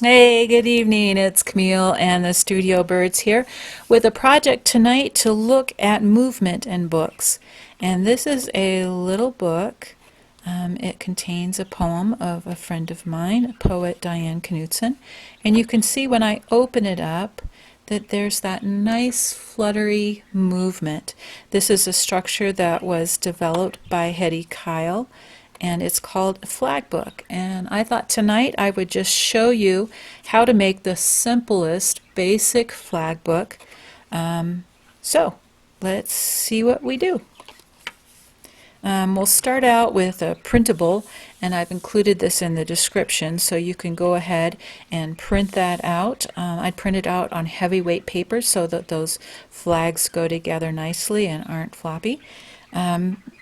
Hey, good evening. It's Camille and the Studio Birds here with a project tonight to look at movement in books. And this is a little book. It contains a poem of a friend of mine, poet Diane Knudsen. And you can see when I open it up that there's that nice fluttery movement. This is a structure that was developed by Hetty Kyle, and it's called a flag book. And I thought tonight I would just show you how to make the simplest basic flag book. So let's see what we do. We'll start out with a printable, and I've included this in the description so you can go ahead and print that out. I print it out on heavyweight paper so that those flags go together nicely and aren't floppy.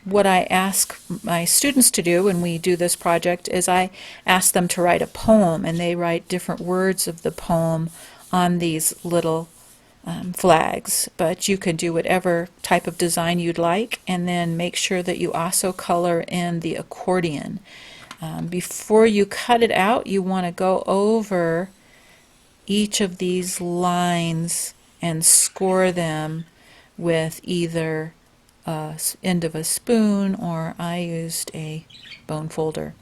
What I ask my students to do when we do this project is I ask them to write a poem, and they write different words of the poem on these little flags. But you can do whatever type of design you'd like, and then make sure that you also color in the accordion. Before you cut it out, you want to go over each of these lines and score them with either end of a spoon, or I used a bone folder.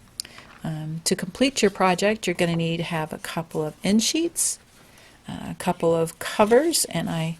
To complete your project, you're going to need to have a couple of end sheets, a couple of covers, and I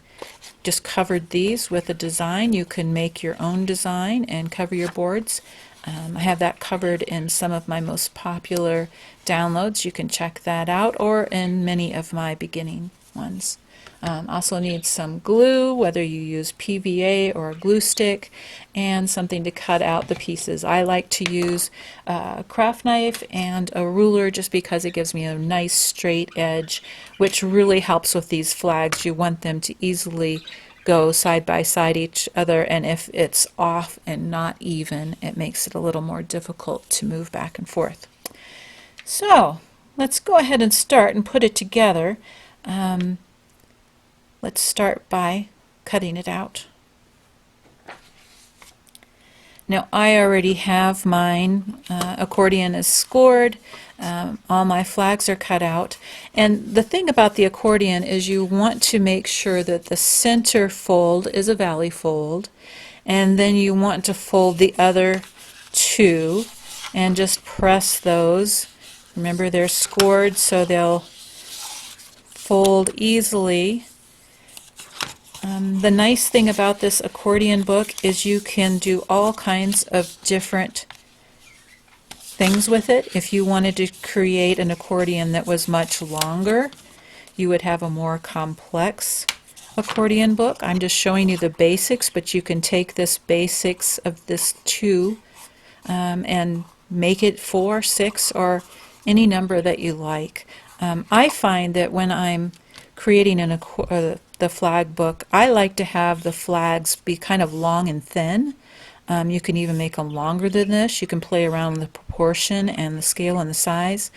just covered these with a design. You can make your own design and cover your boards. I have that covered in some of my most popular downloads. You can check that out, or in many of my beginning ones. Also need some glue, whether you use PVA or a glue stick, and something to cut out the pieces. I like to use a craft knife and a ruler just because it gives me a nice straight edge, which really helps with these flags. You want them to easily go side by side each other, and if it's off and not even, it makes it a little more difficult to move back and forth. So let's go ahead and start and put it together. Let's start by cutting it out. Now I already have mine. Accordion is scored. All my flags are cut out. And the thing about the accordion is you want to make sure that the center fold is a valley fold, and then you want to fold the other two and just press those. Remember, they're scored so they'll fold easily. The nice thing about this accordion book is you can do all kinds of different things with it. If you wanted to create an accordion that was much longer, you would have a more complex accordion book. I'm just showing you the basics, but you can take this basics of this 2 and make it 4, 6, or any number that you like. I find that when I'm creating the flag book, I like to have the flags be kind of long and thin. You can even make them longer than this. You can play around with the proportion and the scale and the size.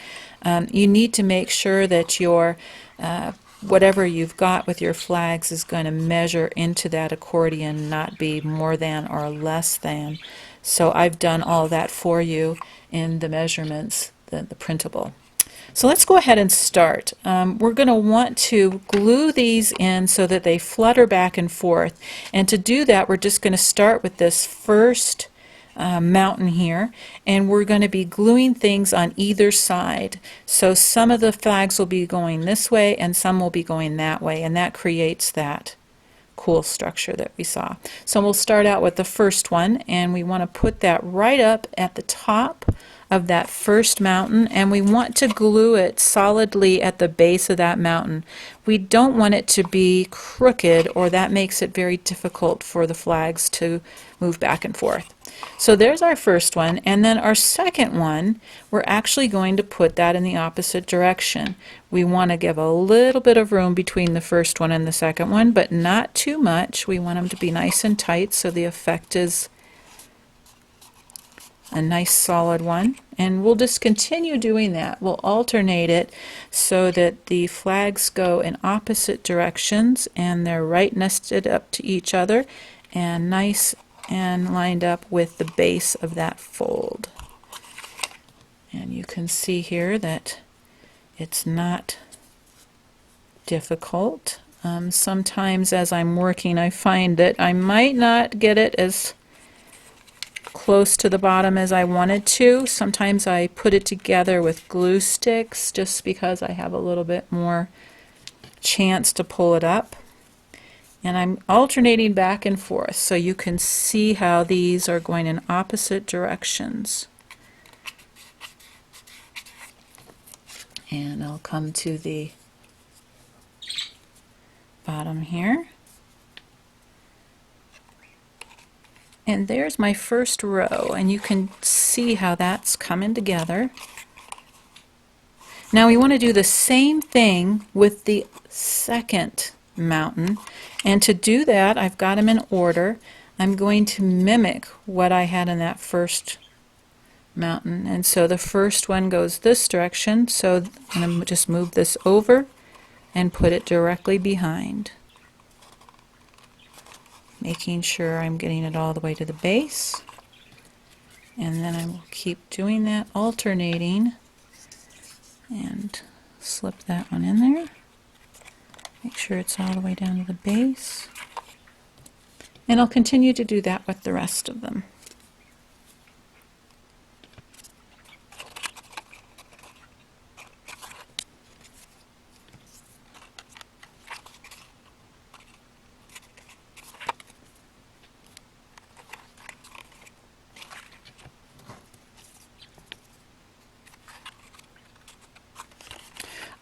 You need to make sure that your whatever you've got with your flags is going to measure into that accordion, not be more than or less than. So I've done all that for you in the measurements, the printable. So let's go ahead and start. We're going to want to glue these in so that they flutter back and forth. And to do that, we're just going to start with this first mountain here, and we're going to be gluing things on either side. So some of the flags will be going this way and some will be going that way, and that creates that cool structure that we saw. So we'll start out with the first one, and we want to put that right up at the top of that first mountain, and we want to glue it solidly at the base of that mountain. We don't want it to be crooked, or that makes it very difficult for the flags to move back and forth. So there's our first one, and then our second one, we're actually going to put that in the opposite direction. We want to give a little bit of room between the first one and the second one, but not too much. We want them to be nice and tight so the effect is a nice solid one, and we'll just continue doing that. We'll alternate it so that the flags go in opposite directions and they're right nested up to each other and nice and lined up with the base of that fold. And you can see here that It's not difficult. Sometimes as I'm working, I find that I might not get it as close to the bottom as I wanted to. Sometimes I put it together with glue sticks just because I have a little bit more chance to pull it up. And I'm alternating back and forth so you can see how these are going in opposite directions. And I'll come to the bottom here. And there's my first row, and you can see how that's coming together. Now we want to do the same thing with the second mountain, and to do that I've got them in order. I'm going to mimic what I had in that first mountain, and so the first one goes this direction, so I'm going to just move this over and put it directly behind, making sure I'm getting it all the way to the base. And then I will keep doing that, alternating, and slip that one in there. Make sure it's all the way down to the base. And I'll continue to do that with the rest of them.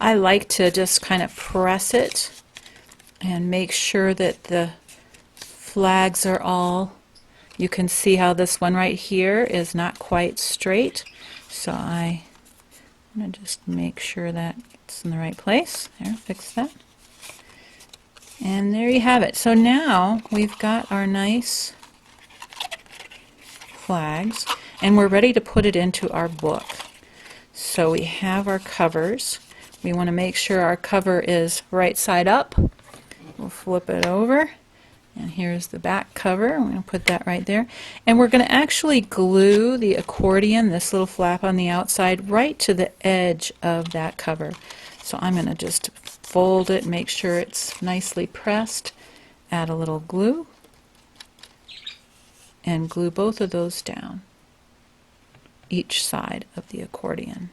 I like to just kind of press it and make sure that the flags are all, you can see how this one right here is not quite straight, so I'm going to just make sure that it's in the right place. There, fix that. And there you have it. So now we've got our nice flags and we're ready to put it into our book. So we have our covers. We want to make sure our cover is right side up. We'll flip it over, and here's the back cover. I'm going to put that right there. And we're going to actually glue the accordion, this little flap on the outside, right to the edge of that cover. So I'm going to just fold it, make sure it's nicely pressed, add a little glue, and glue both of those down, each side of the accordion.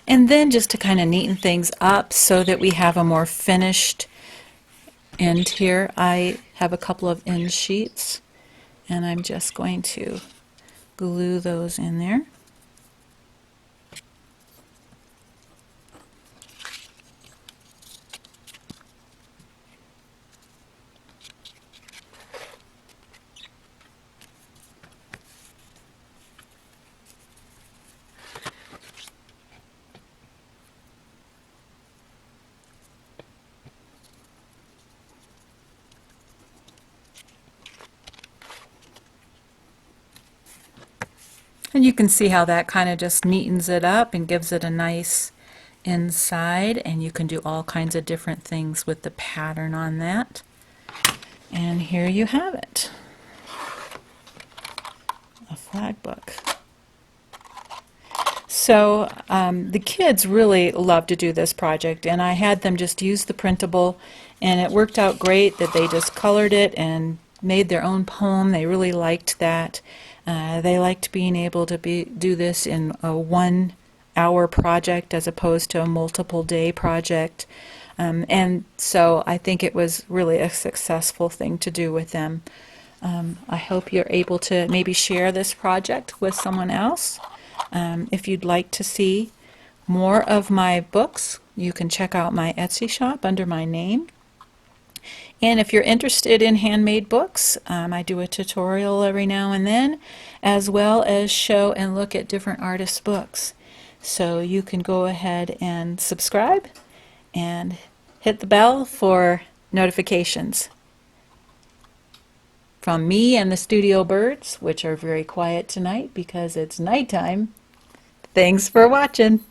And then just to kind of neaten things up so that we have a more finished end here, I have a couple of end sheets and I'm just going to glue those in there. And you can see how that kind of just neatens it up and gives it a nice inside, and you can do all kinds of different things with the pattern on that. And here you have it, a flag book. So the kids really love to do this project, and I had them just use the printable, and it worked out great that they just colored it and made their own poem. They really liked that. They liked being able to do this in a 1 hour project as opposed to a multiple day project. And so I think it was really a successful thing to do with them. I hope you're able to maybe share this project with someone else. If you'd like to see more of my books, you can check out my Etsy shop under my name. And if you're interested in handmade books, I do a tutorial every now and then, as well as show and look at different artists' books. So you can go ahead and subscribe and hit the bell for notifications. from me and the studio birds, which are very quiet tonight because it's nighttime, thanks for watching.